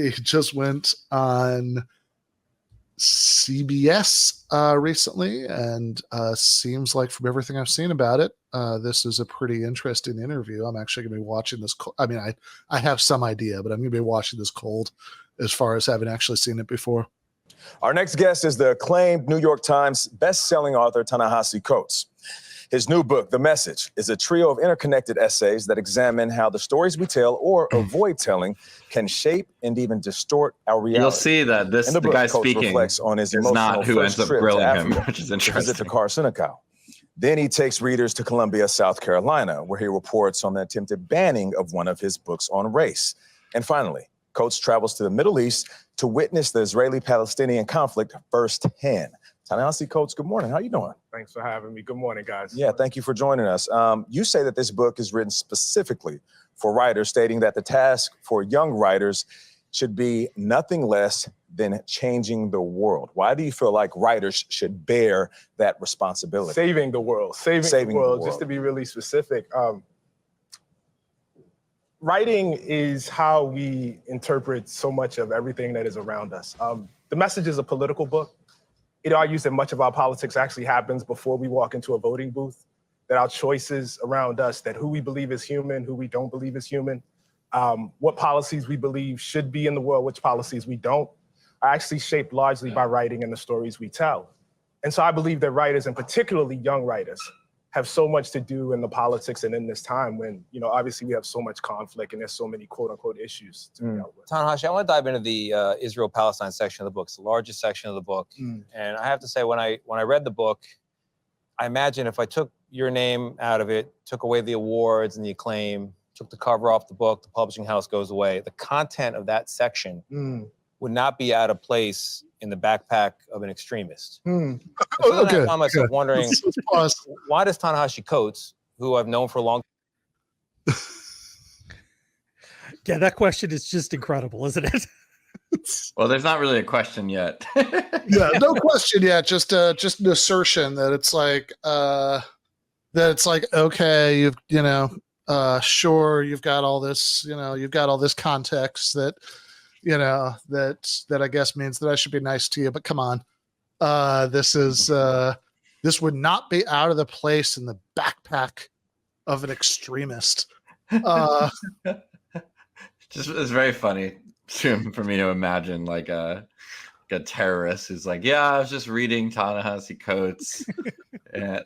he just went on CBS recently, and seems like from everything I've seen about it, this is a pretty interesting interview. I'm actually going to be watching this. I mean, I have some idea, but I'm going to be watching this cold as far as having actually seen it before. Our next guest is the acclaimed New York Times best-selling author Ta-Nehisi Coates. His new book, The Message, is a trio of interconnected essays that examine how the stories we tell or avoid telling can shape and even distort our reality. You'll see that the guy speaking reflects on his is not who ends up grilling him, which is interesting. To Carcinico. Then he takes readers to Columbia, South Carolina, where he reports on the attempted banning of one of his books on race. And finally, Coates travels to the Middle East to witness the Israeli-Palestinian conflict firsthand. Ta-Nehisi Coates, good morning. How you doing? Thanks for having me. Good morning, guys. Yeah, thank you for joining us. You say that this book is written specifically for writers, stating that the task for young writers should be nothing less than changing the world. Why do you feel like writers should bear that responsibility? Saving the world. Saving the world. Just to be really specific. Writing is how we interpret so much of everything that is around us. The Message is a political book. It argues that much of our politics actually happens before we walk into a voting booth, that our choices around us, that who we believe is human, who we don't believe is human, what policies we believe should be in the world, which policies we don't, are actually shaped largely by writing and the stories we tell. And so I believe that writers, and particularly young writers, have so much to do in the politics and in this time when, you know, obviously we have so much conflict and there's so many quote unquote issues to be dealt with. Ta-Nehisi, I want to dive into the Israel-Palestine section of the book. It's the largest section of the book. And I have to say, when I read the book, I imagine if I took your name out of it, took away the awards and the acclaim, took the cover off the book, the publishing house goes away, the content of that section would not be out of place in the backpack of an extremist. So I found myself wondering, why does Ta-Nehisi Coates, who I've known for a long time... Yeah, that question is just incredible, isn't it? Well, there's not really a question yet. Yeah, no question yet. Just an assertion that it's like, okay, sure, you've got all this, you've got all this context that, that I guess means that I should be nice to you, but come on. This would not be out of the place in the backpack of an extremist. It's very funny for me to imagine like a terrorist who's like, yeah, I was just reading Ta-Nehisi Coates. And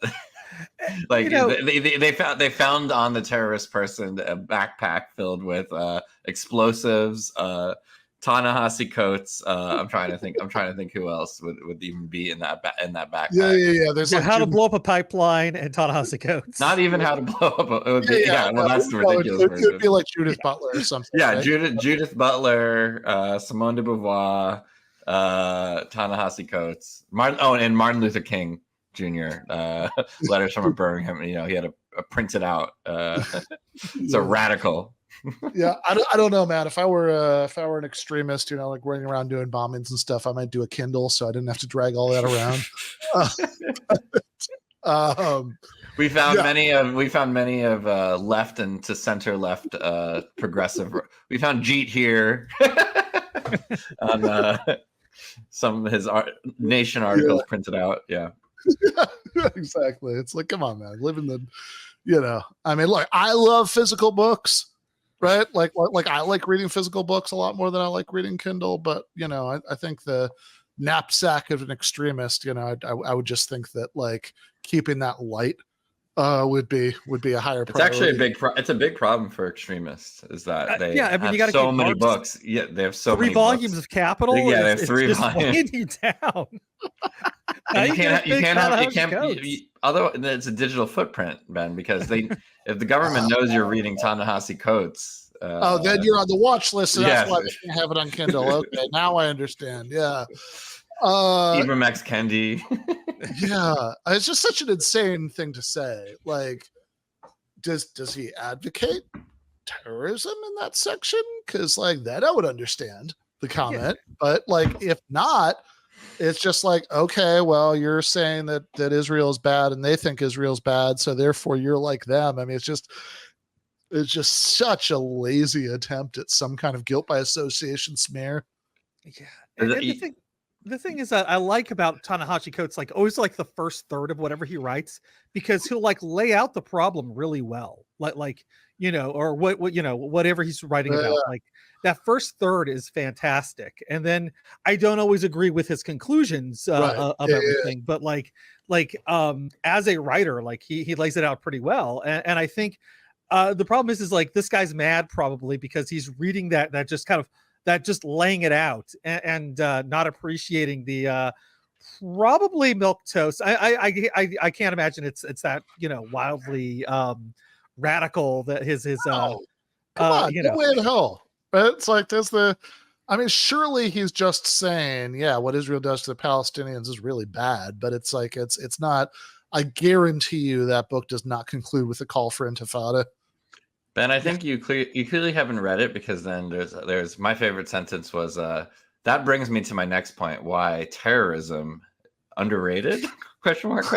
like they found on the terrorist person a backpack filled with explosives, Ta-Nehisi Coates. I'm trying to think who else would even be in that backpack. Yeah. There's how to blow up a pipeline and Ta-Nehisi Coates. Not even how to blow up. It would be, well, that's the ridiculous version. It would be like Judith Butler or something. Yeah, right? Judith Butler, Simone de Beauvoir, Ta-Nehisi Coates, and Martin Luther King Jr. Letters from a Birmingham. He had a printed out. It's a radical. Yeah, I don't know, man. If I were an extremist, like running around doing bombings and stuff, I might do a Kindle so I didn't have to drag all that around. We found many of left and to center left progressive. We found Jeet here on some of his Nation articles printed out. Yeah, exactly. It's like, come on, man. Live in the, I mean, look, I love physical books. Right, like I like reading physical books a lot more than I like reading Kindle. But I think the knapsack of an extremist, I would just think that like keeping that light would be a higher priority. It's actually it's a big problem for extremists is that they have you gotta so many books. Yeah, they have so many three volumes of Capital. Yeah, they have three volumes. You down. You can't. Otherwise, it's a digital footprint, Ben, because if the government knows you're reading Ta-Nehisi Coates, then you're on the watch list, so that's why they can't have it on Kindle. Okay, now I understand. Yeah, Ibram X. Kendi. Yeah, it's just such an insane thing to say. Like, does he advocate terrorism in that section? Because like that, I would understand the comment, but like if not. It's just like, okay, well, you're saying that Israel is bad and they think Israel's bad, so therefore you're like them. I mean, it's just is just such a lazy attempt at some kind of guilt by association smear. Yeah. And the thing is that I like about Ta-Nehisi Coates, like always like the first third of whatever he writes, because he'll like lay out the problem really well. Like, or what whatever he's writing about. Like that first third is fantastic. And then I don't always agree with his conclusions of everything, but like as a writer, like he lays it out pretty well. And I think the problem is like this guy's mad probably because he's reading that just kind of that just laying it out and not appreciating the probably milquetoast. I can't imagine it's that wildly radical that his come on, no way in hell. It's like surely he's just saying, yeah, what Israel does to the Palestinians is really bad, but it's like it's not. I guarantee you that book does not conclude with a call for intifada. Ben, I think you clearly haven't read it, because then there's my favorite sentence was that brings me to my next point: why terrorism underrated? Question mark.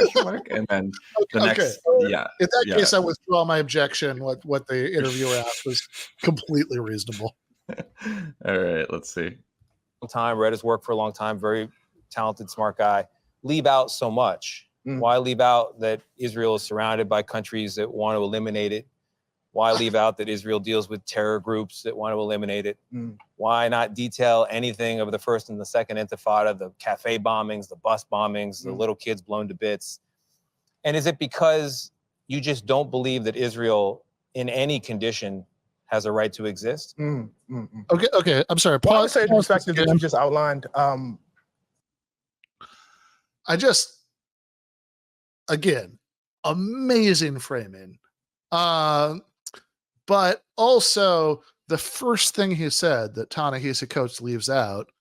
And then the next, yeah. In that case, I withdraw my objection. What the interviewer asked was completely reasonable. All right, let's see. Time, read his work for a long time, very talented, smart guy. Leave out so much. Why leave out that Israel is surrounded by countries that want to eliminate it? Why leave out that Israel deals with terror groups that want to eliminate it? Why not detail anything of the first and the second intifada, the cafe bombings, the bus bombings, the little kids blown to bits? And is it because you just don't believe that Israel in any condition has a right to exist? Okay. I'm sorry. Well, I would say the perspective that you just outlined. Again, amazing framing. But also the first thing he said that Ta-Nehisi Coates leaves out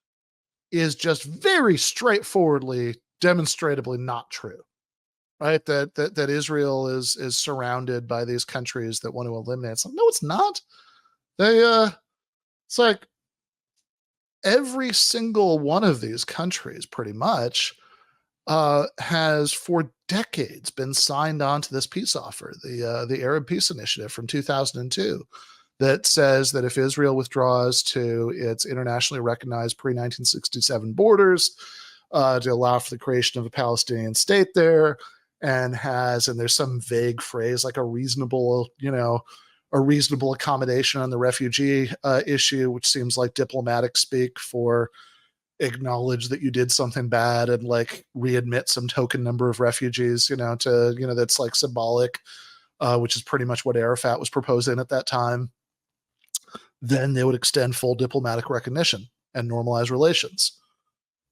is just very straightforwardly, demonstratively not true, right? That Israel is surrounded by these countries that want to eliminate. It's like, no, it's not. It's like every single one of these countries pretty much has for decades been signed on to this peace offer, the Arab Peace Initiative from 2002, that says that if Israel withdraws to its internationally recognized pre-1967 borders to allow for the creation of a Palestinian state there, and there's some vague phrase like a reasonable accommodation on the refugee issue, which seems like diplomatic speak for acknowledge that you did something bad and like readmit some token number of refugees, that's like symbolic, which is pretty much what Arafat was proposing at that time. Then they would extend full diplomatic recognition and normalize relations.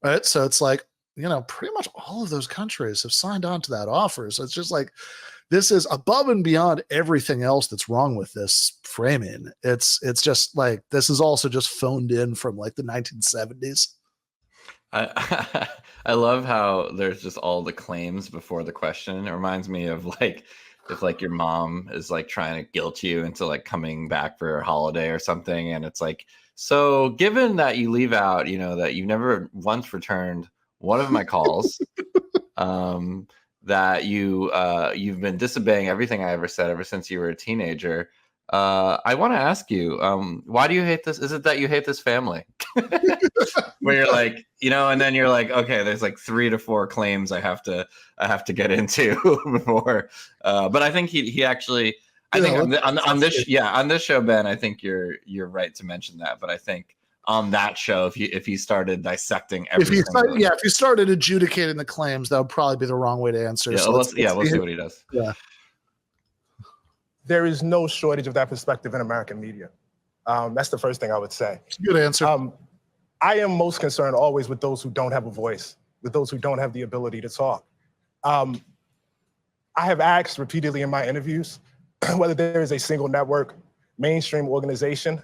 Right. So it's like, pretty much all of those countries have signed on to that offer. So it's just like, this is above and beyond everything else that's wrong with this framing. It's just like, this is also just phoned in from like the 1970s. I love how there's just all the claims before the question. It reminds me of like if like your mom is like trying to guilt you into like coming back for a holiday or something, and it's like, so given that you leave out, that you never once returned one of my calls, that you've been disobeying everything I ever said ever since you were a teenager. I want to ask you, why do you hate this? Is it that you hate this family? Where you're like, and then you're like, okay, there's like 3 to 4 claims I have to get into before. But I think he actually, I think on this show, Ben, I think you're right to mention that. But I think on that show, if he started dissecting everything, if he started adjudicating the claims, that would probably be the wrong way to answer. Yeah, so we'll see what he does. Yeah. There is no shortage of that perspective in American media. That's the first thing I would say. Good answer. I am most concerned always with those who don't have a voice, with those who don't have the ability to talk. I have asked repeatedly in my interviews whether there is a single network, mainstream organization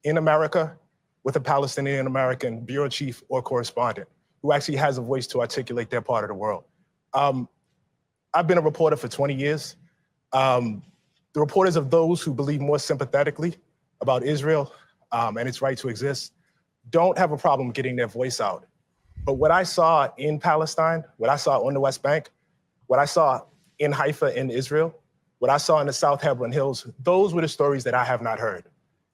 in America with a Palestinian American bureau chief or correspondent who actually has a voice to articulate their part of the world. I've been a reporter for 20 years. The reporters of those who believe more sympathetically about Israel and its right to exist don't have a problem getting their voice out. But what I saw in Palestine, what I saw on the West Bank, what I saw in Haifa in Israel, what I saw in the South Hebron Hills, those were the stories that I have not heard.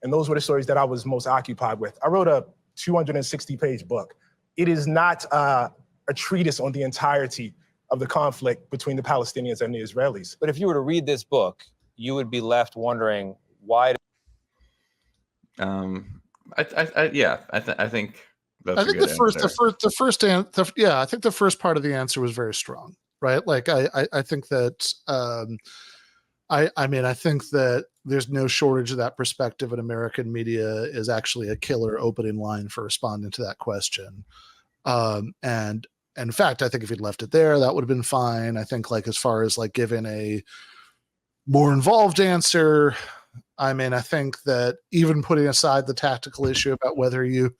And those were the stories that I was most occupied with. I wrote a 260-page book. It is not a treatise on the entirety of the conflict between the Palestinians and the Israelis. But if you were to read this book, you would be left wondering why. I think that's I think I think the first part of the answer was very strong, right? Like I think that I think that there's no shortage of that perspective, and American media is actually a killer opening line for responding to that question. And in fact, I think if you'd left it there, that would have been fine. I think like as far as like giving a more involved answer, I mean, I think that even putting aside the tactical issue about whether you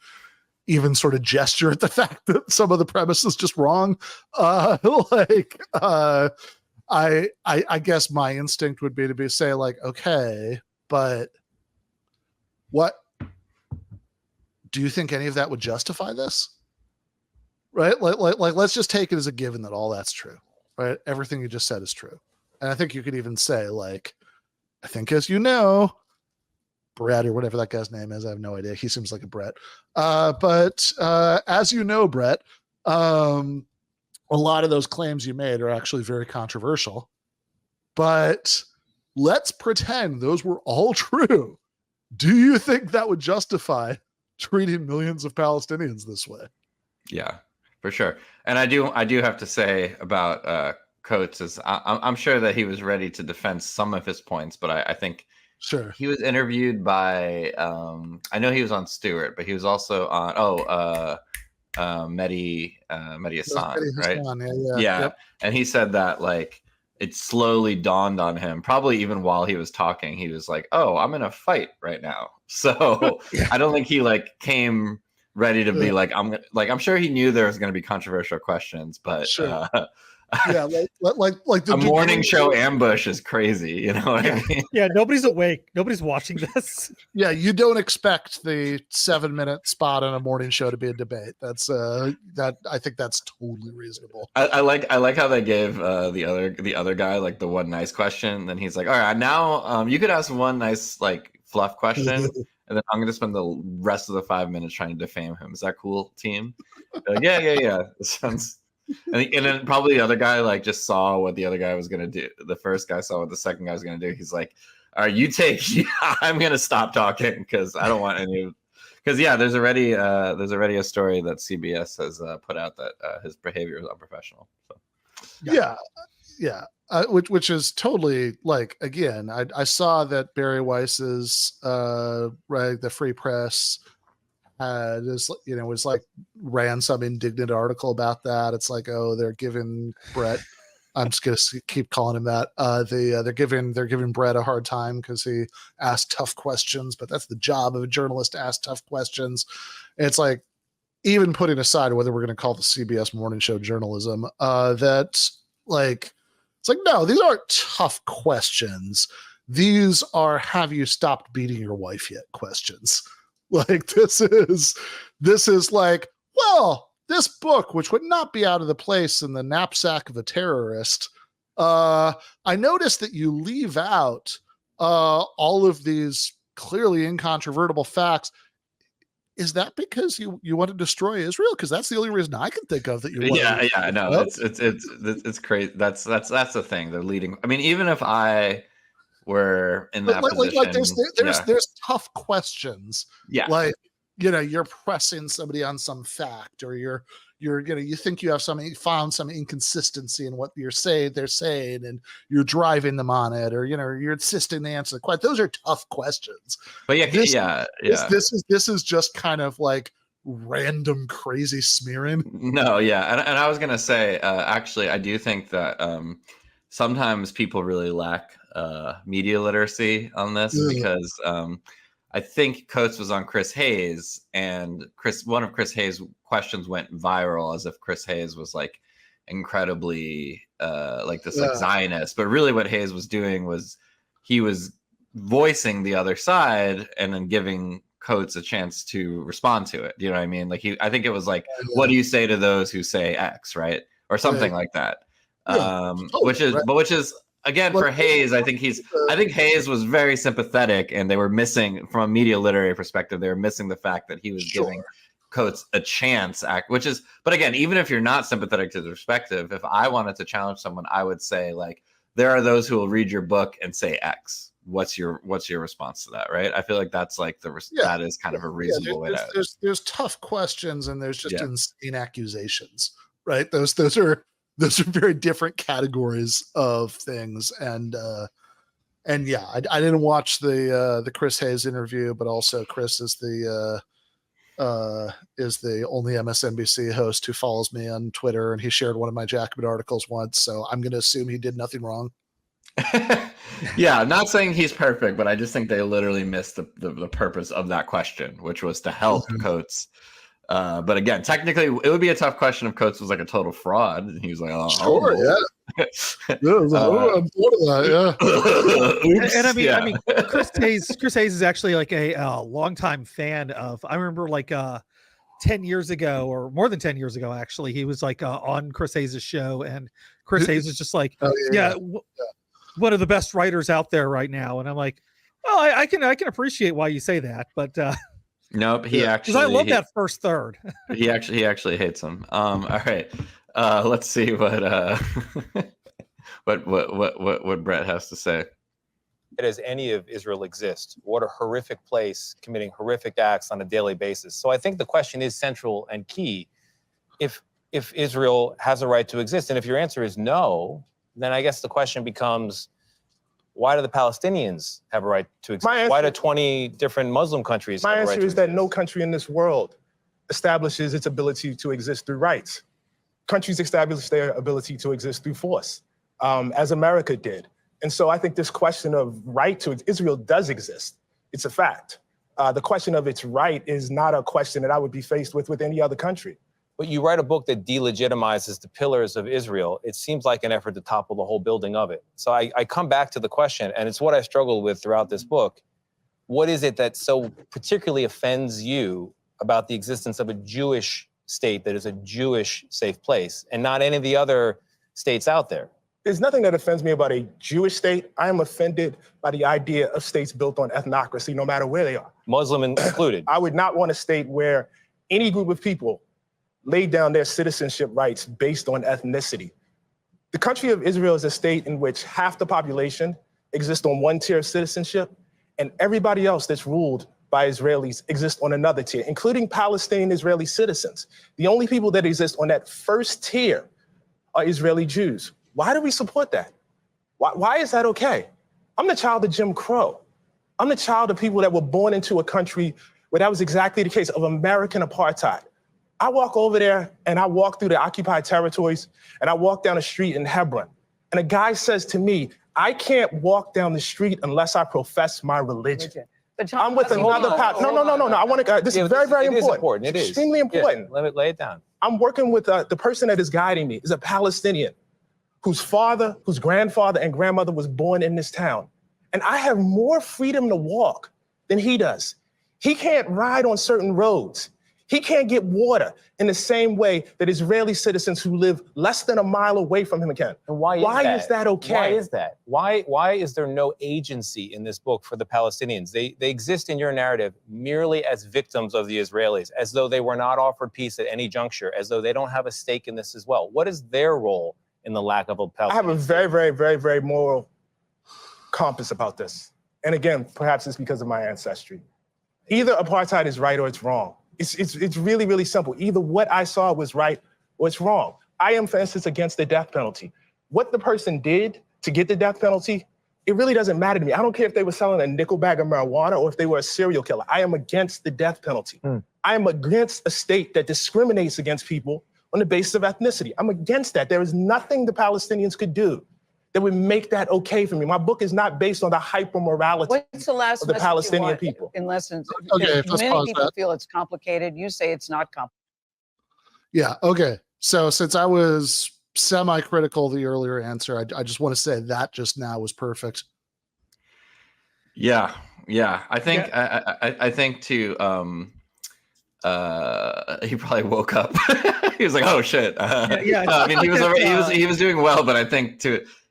even sort of gesture at the fact that some of the premise is just wrong, I guess my instinct would be to say like, okay, but what do you think any of that would justify this? Right? Like let's just take it as a given that all that's true, right? Everything you just said is true. And I think you could even say like, I think, as you know, Brett or whatever that guy's name is, I have no idea. He seems like a Brett. But as you know, Brett, a lot of those claims you made are actually very controversial. But let's pretend those were all true. Do you think that would justify treating millions of Palestinians this way? Yeah, for sure. And I do have to say about Coates is I'm sure that he was ready to defend some of his points, but I think sure he was interviewed by I know he was on Stewart, but he was also on Mehdi Hassan, right? Yeah. Yep. And he said that like it slowly dawned on him, probably even while he was talking, he was like, "Oh, I'm in a fight right now." So I don't think he like came ready to be like I'm sure he knew there was going to be controversial questions, but sure. Yeah, like the morning show ambush is crazy, you know what I mean? Yeah, nobody's awake, nobody's watching this. Yeah, you don't expect the 7-minute spot on a morning show to be a debate. That's that I think that's totally reasonable. I like how they gave the other guy like the one nice question, then he's like, all right, now you could ask one nice like fluff question, and then I'm gonna spend the rest of the 5 minutes trying to defame him. Is that cool, team? Like, yeah. It sounds. And then probably the other guy like just saw what the other guy was gonna do. The first guy saw what the second guy was gonna do. He's like, "All right, you take. I'm gonna stop talking because I don't want any." Because yeah, there's already a story that CBS has put out that his behavior is unprofessional. So yeah. Which is totally like again. I saw that Barry Weiss's the Free Press. Was like ran some indignant article about that. It's like, oh, they're giving Brett. I'm just gonna keep calling him that. They're giving Brett a hard time because he asked tough questions. But that's the job of a journalist to ask tough questions. And it's like, even putting aside whether we're going to call the CBS morning show journalism, that's like, it's like, no, these aren't tough questions. These are, have you stopped beating your wife yet questions. Like this is like, well, this book, which would not be out of the place in the knapsack of a terrorist. I noticed that you leave out all of these clearly incontrovertible facts. Is that because you want to destroy Israel? Because that's the only reason I can think of that you. Yeah, no, it's crazy. That's the thing. They're leading. I mean, even if I were in that position, there's tough questions. Yeah, like you're pressing somebody on some fact, or you think you have found some inconsistency in what they're saying, and you're driving them on it, or you're insisting they answer the question. Those are tough questions. But this is just kind of like random crazy smearing. No, yeah, and I was gonna say, actually, I do think that sometimes people really lack media literacy on this because I think Coates was on Chris Hayes, and one of Chris Hayes' questions went viral as if Chris Hayes was like incredibly like Zionist, but really what Hayes was doing was he was voicing the other side and then giving Coates a chance to respond to it. You know what I mean? Like I think it was like, what do you say to those who say X, right? Or something like that. Which is again, for Hayes, I think Hayes was very sympathetic, and they were missing, from a media literary perspective, they were missing the fact that he was giving Coates a chance, but again, even if you're not sympathetic to the perspective, if I wanted to challenge someone, I would say, like, there are those who will read your book and say X. What's your response to that, right? I feel like that's like that is kind of a reasonable way to. There's tough questions and there's just insane accusations, right? Those are very different categories of things, and yeah, I didn't watch the Chris Hayes interview, but also Chris is the only MSNBC host who follows me on Twitter, and he shared one of my Jacobin articles once, so I'm going to assume he did nothing wrong. Yeah, I'm not saying he's perfect, but I just think they literally missed the purpose of that question, which was to help Coates. But again, technically, it would be a tough question if Coates was like a total fraud. And he was like, "Oh, sure, yeah, I'm bored of that, yeah." And I mean, Chris Hayes is actually like a longtime fan of. I remember like 10 years ago, or more than 10 years ago, actually, he was like on Chris Hayes' show, and Chris Hayes was just like, one of the best writers out there right now. And I'm like, well, I can appreciate why you say that, but nope, he actually, because I love that first third. he actually hates him. All right, let's see what Brett has to say. Does any of Israel exist? What a horrific place, committing horrific acts on a daily basis. So I think the question is central and key. If Israel has a right to exist, and if your answer is no, then I guess the question becomes, why do the Palestinians have a right to exist? Why do 20 different Muslim countries have a right to exist? My answer is that no country in this world establishes its ability to exist through rights. Countries establish their ability to exist through force, as America did. And so I think this question of right to Israel does exist. It's a fact. The question of its right is not a question that I would be faced with any other country. But you write a book that delegitimizes the pillars of Israel. It seems like an effort to topple the whole building of it. So I come back to the question, and it's what I struggled with throughout this book. What is it that so particularly offends you about the existence of a Jewish state that is a Jewish safe place and not any of the other states out there? There's nothing that offends me about a Jewish state. I am offended by the idea of states built on ethnocracy, no matter where they are. Muslim included. I would not want a state where any group of people laid down their citizenship rights based on ethnicity. The country of Israel is a state in which half the population exists on one tier of citizenship, and everybody else that's ruled by Israelis exists on another tier, including Palestinian Israeli citizens. The only people that exist on that first tier are Israeli Jews. Why do we support that? Why is that okay? I'm the child of Jim Crow. I'm the child of people that were born into a country where that was exactly the case, of American apartheid. I walk over there and I walk through the occupied territories and I walk down the street in Hebron. And a guy says to me, I can't walk down the street unless I profess my religion. I'm with another path. No. I want to, this is very, very important. It is extremely important. Yeah, let me lay it down. I'm working with the person that is guiding me is a Palestinian whose father, whose grandfather and grandmother was born in this town. And I have more freedom to walk than he does. He can't ride on certain roads. He can't get water in the same way that Israeli citizens who live less than a mile away from him can. And why is that okay? Why is that? Why is there no agency in this book for the Palestinians? They exist in your narrative merely as victims of the Israelis, as though they were not offered peace at any juncture, as though they don't have a stake in this as well. What is their role in the lack of a Palestinian? I have a very, very, very, very moral compass about this. And again, perhaps it's because of my ancestry. Either apartheid is right or it's wrong. It's really, really simple. Either what I saw was right or it's wrong. I am, for instance, against the death penalty. What the person did to get the death penalty, it really doesn't matter to me. I don't care if they were selling a nickel bag of marijuana or if they were a serial killer. I am against the death penalty. I am against a state that discriminates against people on the basis of ethnicity. I'm against that. There is nothing the Palestinians could do that would make that okay for me. My book is not based on the hyper-morality What's the last of the Palestinian people. In lessons, Okay, many people feel it's complicated. You say it's not complicated. Yeah, okay. So since I was semi-critical of the earlier answer, I just want to say that just now was perfect. Yeah. I think I think too. He probably woke up. He was like, "Oh shit!" I mean, he was doing well, but I think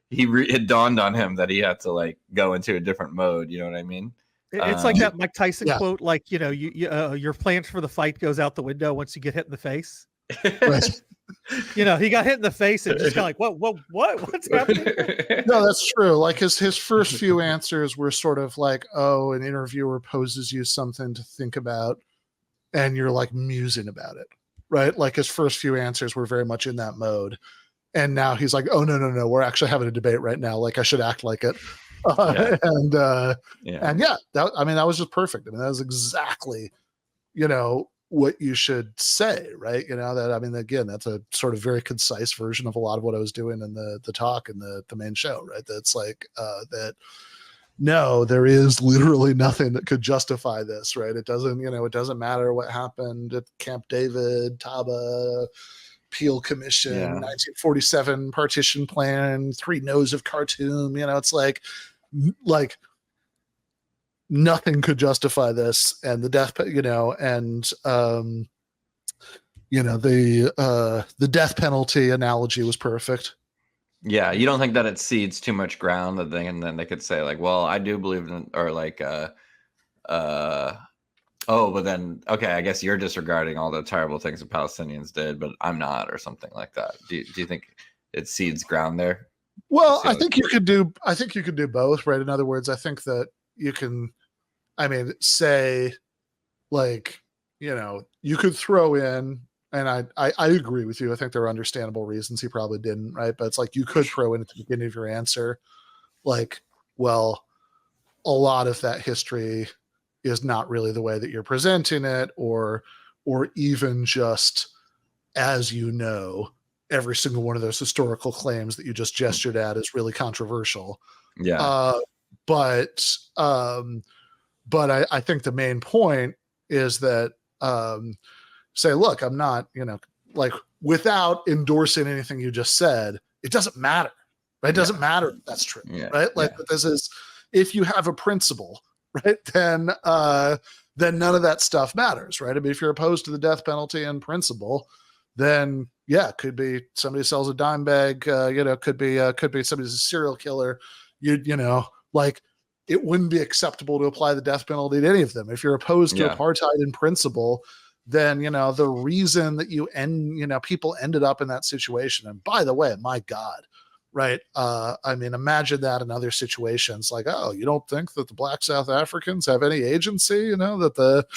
it dawned on him that he had to like go into a different mode. You know what I mean? It's like that Mike Tyson quote, like, you know, your plans for the fight goes out the window once you get hit in the face. Right. You know, he got hit in the face and just kind of like, what's happening? No, that's true. Like his first few answers were sort of like, oh, an interviewer poses you something to think about, and you're like musing about it, right? Like his first few answers were very much in that mode, and now he's like, oh no, we're actually having a debate right now. Like I should act like it, and that, I mean, that was just perfect. I mean, that was exactly, you know, what you should say, right? You know, that, I mean, again, that's a sort of very concise version of a lot of what I was doing in the talk and the main show, right? That's like that. No, there is literally nothing that could justify this, right? It doesn't, you know, it doesn't matter what happened at Camp David, Taba, Peel Commission, 1947 partition plan, 3 No's of Khartoum. You know, it's like nothing could justify this, and the death, you know, and you know, the death penalty analogy was perfect. Yeah, you don't think that it cedes too much ground that and then they could say like, well, I do believe in, or like, oh, but then okay, I guess you're disregarding all the terrible things the Palestinians did, but I'm not, or something like that. Do you think it cedes ground there? Well, I think you could do both, right? In other words, I think that you can, I mean, say, like, you know, you could throw in, and I agree with you. I think there are understandable reasons he probably didn't, right? But it's like you could throw in at the beginning of your answer, like, well, a lot of that history is not really the way that you're presenting it, or even just, as you know, every single one of those historical claims that you just gestured at is really controversial. Yeah. But I think the main point is that, say, look, I'm not, you know, like, without endorsing anything you just said, it doesn't matter, right? It doesn't matter if that's true, right? Like, this is, if you have a principle, right, then none of that stuff matters, right? I mean, if you're opposed to the death penalty in principle, then yeah, it could be somebody sells a dime bag, you know, could be somebody's a serial killer. You know, like, it wouldn't be acceptable to apply the death penalty to any of them. If you're opposed to apartheid in principle, then, you know, the reason that people ended up in that situation. And by the way, my God, right? I mean, imagine that in other situations, like, oh, you don't think that the Black South Africans have any agency, you know, that the,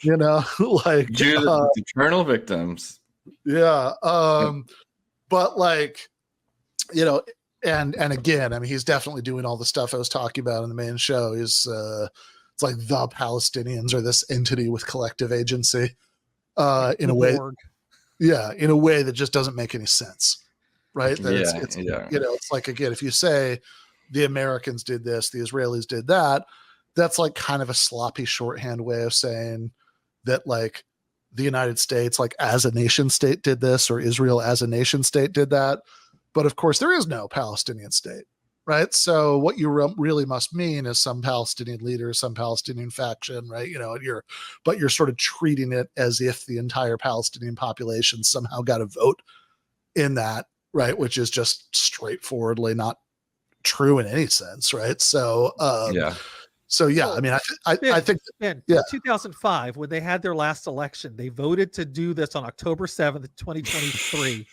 you know, like eternal victims. Yeah. But like, you know, and again, I mean, he's definitely doing all the stuff I was talking about in the main show. Is it's like the Palestinians are this entity with collective agency, in a way, in a way that just doesn't make any sense, right? That it's you know, it's like, again, if you say the Americans did this, the Israelis did that, that's like kind of a sloppy shorthand way of saying that, like, the United States, like, as a nation state did this, or Israel as a nation state did that. But of course, there is no Palestinian state, right? So what you really must mean is some Palestinian leader, some Palestinian faction, right? You know, but you're sort of treating it as if the entire Palestinian population somehow got a vote in that, right? Which is just straightforwardly not true in any sense, right? So, So yeah, I mean, I think in 2005, when they had their last election, they voted to do this on October 7th, 2023.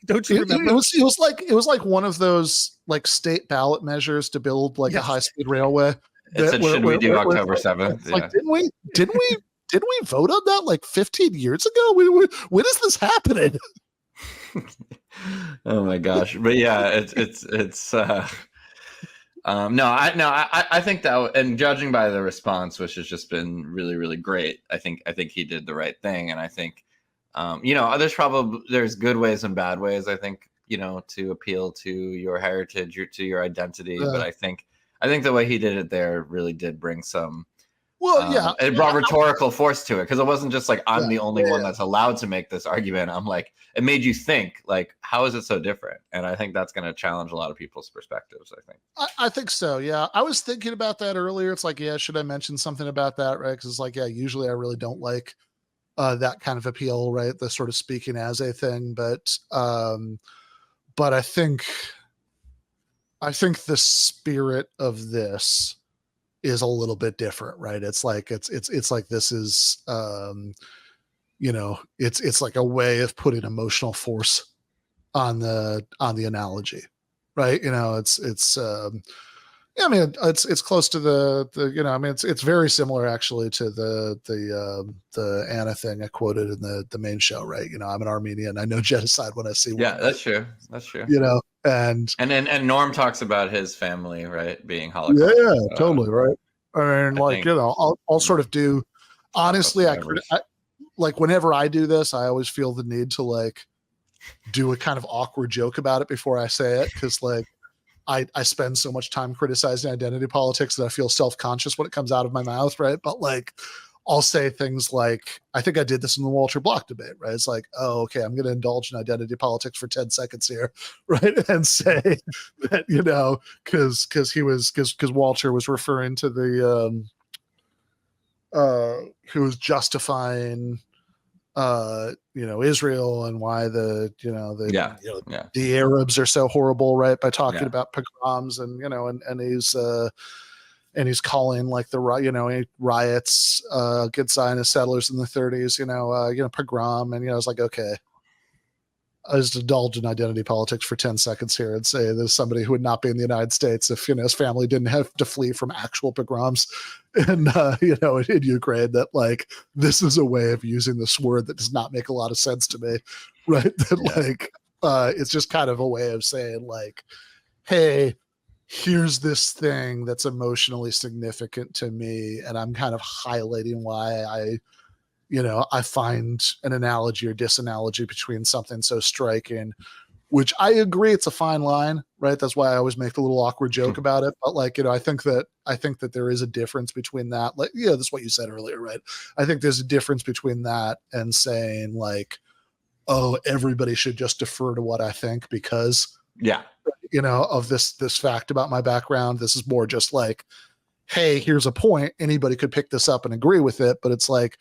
Don't you remember? It was like one of those, like, state ballot measures to build, like, a high-speed railway. Should we do October 7th? Yeah. Like, didn't we vote on that like 15 years ago? When is this happening? Oh my gosh! But yeah, it's. I think that, and judging by the response, which has just been really, really great, I think he did the right thing. And I think, you know, there's good ways and bad ways, I think, you know, to appeal to your heritage, to your identity. But I think the way he did it there really did bring some, it brought rhetorical force to it, because it wasn't just like, I'm the only one that's allowed to make this argument. I'm like, it made you think, like, how is it so different? And I think that's going to challenge a lot of people's perspectives, I think. I think so, yeah. I was thinking about that earlier. It's like, yeah, should I mention something about that, right? Because it's like, yeah, usually I really don't like that kind of appeal, right? The sort of speaking as a thing. But but I think the spirit of this is a little bit different, right? It's like it's like this is it's like a way of putting emotional force on the analogy, right? I mean, it's close to the I mean, it's very similar actually to the Anna thing I quoted in the main show, right? I'm an Armenian. I know genocide when I see one. Yeah, that's true. That's true. And Norm talks about his family, right, being Holocaust. Yeah, totally right. I mean, I'll sort of do. Honestly, I like whenever I do this, I always feel the need to like do a kind of awkward joke about it before I say it, because like I spend so much time criticizing identity politics that I feel self-conscious when it comes out of my mouth, right? But like I'll say things like, I think I did this in the Walter Block debate, right? It's like, oh, okay, I'm going to indulge in identity politics for 10 seconds here, right? And say that, because Walter was referring to the who was justifying Israel and why the Arabs are so horrible, right? By talking about pogroms and he's calling like the riots against Zionist settlers in the 30s, pogrom, and I was like, okay, I just indulge in identity politics for 10 seconds here and say there's somebody who would not be in the United States if his family didn't have to flee from actual pogroms in Ukraine, that like this is a way of using this word that does not make a lot of sense to me, right? It's just kind of a way of saying like, hey, here's this thing that's emotionally significant to me, and I'm kind of highlighting why I find an analogy or disanalogy between something so striking, which I agree it's a fine line, right? That's why I always make the little awkward joke about it. But like, I think that there is a difference between that. Like, that's what you said earlier, right? I think there's a difference between that and saying like, oh, everybody should just defer to what I think because of this fact about my background. This is more just like, hey, here's a point. Anybody could pick this up and agree with it. But it's like,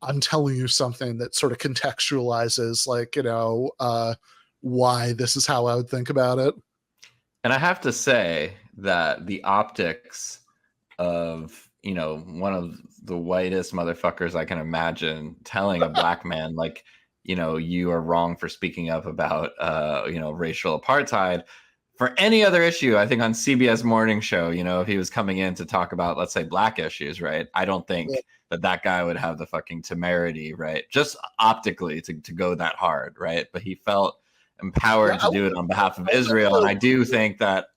I'm telling you something that sort of contextualizes like, why this is how I would think about it. And I have to say that the optics of, one of the whitest motherfuckers I can imagine telling a black man, like, you are wrong for speaking up about, racial apartheid. For any other issue, I think on CBS morning show, if he was coming in to talk about, let's say, black issues, right? I don't think that guy would have the fucking temerity, right? Just optically to go that hard, right? But he felt empowered to do it on behalf of Israel. And I do think that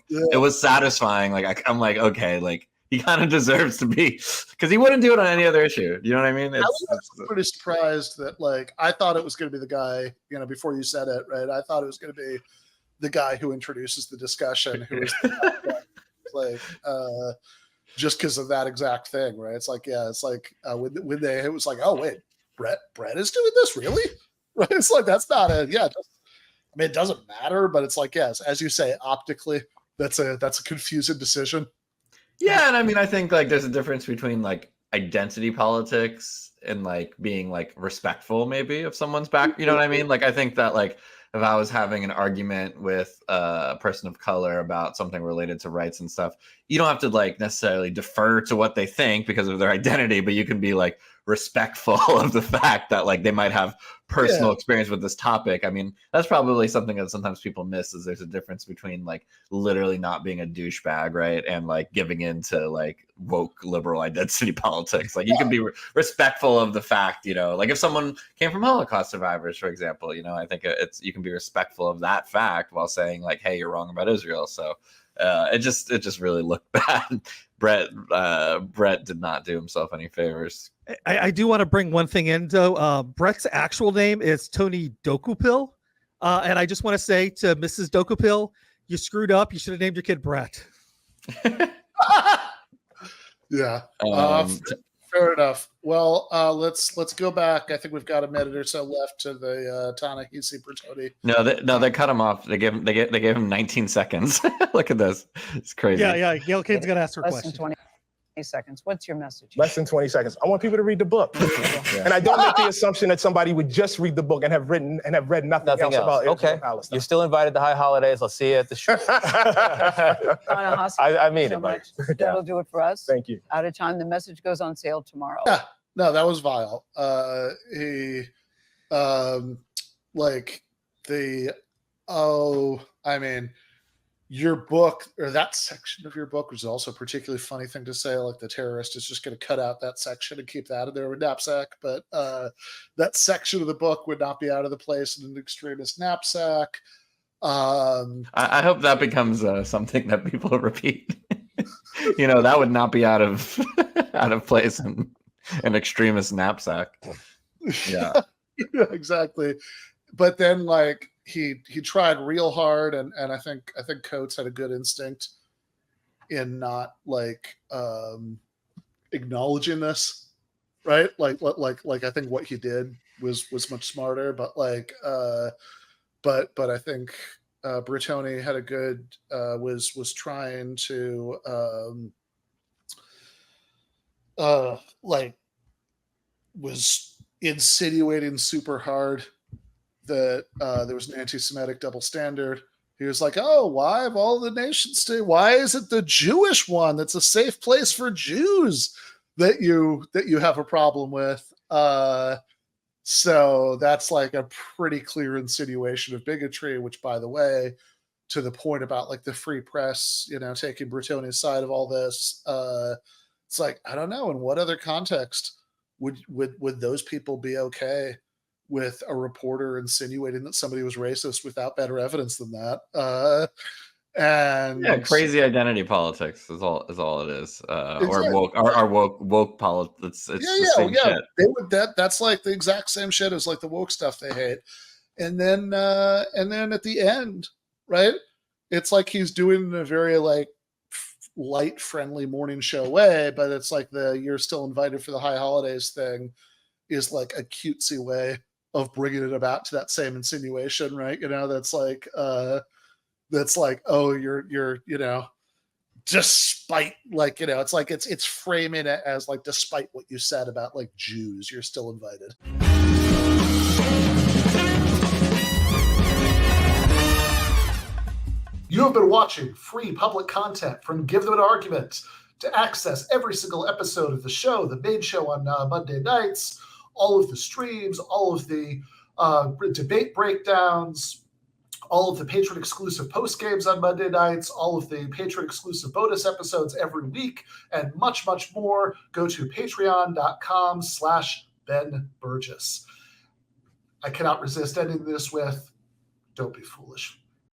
it was satisfying. Like, I'm like, okay, like he kind of deserves to be, because he wouldn't do it on any other issue. You know what I mean? I was pretty surprised that like, I thought it was going to be the guy, before you said it, right? I thought it was going to be the guy who introduces the discussion, who is like, just because of that exact thing, right? It's like, when it was like, oh wait, Brett is doing this, really? Right? It's like, that's not it doesn't matter, but it's like, yes, as you say, optically, that's a confusing decision. Yeah, and I mean, I think like there's a difference between like identity politics and like being like respectful maybe of someone's back. You know what I mean? Like I think that like if I was having an argument with a person of color about something related to rights and stuff, you don't have to like necessarily defer to what they think because of their identity, but you can be like respectful of the fact that like they might have personal experience with this topic. I mean, that's probably something that sometimes people miss, is there's a difference between like literally not being a douchebag, right? And like giving into like woke liberal identity politics. Like you can be respectful of the fact, like if someone came from Holocaust survivors, for example, I think you can be respectful of that fact while saying like, hey, you're wrong about Israel. So it just really looked bad. Brett did not do himself any favors. I do want to bring one thing in though. Brett's actual name is Tony Dokupil. And I just want to say to Mrs. Dokupil, you screwed up. You should have named your kid Brett. Yeah. Fair enough. Well, let's go back. I think we've got a minute or so left to the Ta-Nehisi Bertoni. No, they cut him off. They gave him 19 seconds. Look at this. It's crazy. Yeah. Gail Kane's gonna ask her question. seconds. What's your message? Less than 20 seconds. I want people to read the book. And I don't make the assumption that somebody would just read the book and have read nothing else about Israel and Palestine. You're still invited to High Holidays. I'll see you at the show. Ta-Nehisi, I mean so it, buddy. much. That'll do it for us. Thank you. Out of time. The message goes on sale tomorrow. Yeah, no, that was vile. Your book, or that section of your book, was also a particularly funny thing to say. Like, the terrorist is just going to cut out that section and keep that in their knapsack. But that section of the book would not be out of the place in an extremist knapsack. I hope that becomes something that people repeat. That would not be out of place in an extremist knapsack. Yeah. Yeah, exactly. But then, like, he tried real hard, and I think Coates had a good instinct in not acknowledging this, right? Like I think what he did was much smarter, but I think Bertoni had a good was trying to was insinuating super hard that there was an anti-Semitic double standard. He was like, "Oh, why of all the nations state, why is it the Jewish one that's a safe place for Jews that you have a problem with?" So that's like a pretty clear insinuation of bigotry, which, by the way, to the point about like the free press, taking Bertoni's side of all this, it's like, I don't know, in what other context would those people be okay with a reporter insinuating that somebody was racist without better evidence than that? And crazy identity politics is all it is. Exactly. Or woke politics. It's the same shit. They would that's like the exact same shit as like the woke stuff they hate. And then at the end, right? It's like he's doing it in a very like light, friendly morning show way, but it's like the "you're still invited for the high holidays" thing is like a cutesy way of bringing it about to that same insinuation, right? That's like, oh, you're despite, like, it's like, it's framing it as like, despite what you said about like Jews, you're still invited. You have been watching free public content from Give Them an Argument. To access every single episode of the show, the main show on Monday nights, all of the streams, all of the debate breakdowns, all of the patron-exclusive postgames on Monday nights, all of the patron-exclusive bonus episodes every week, and much, much more, go to patreon.com/Ben Burgis. I cannot resist ending this with, don't be foolish.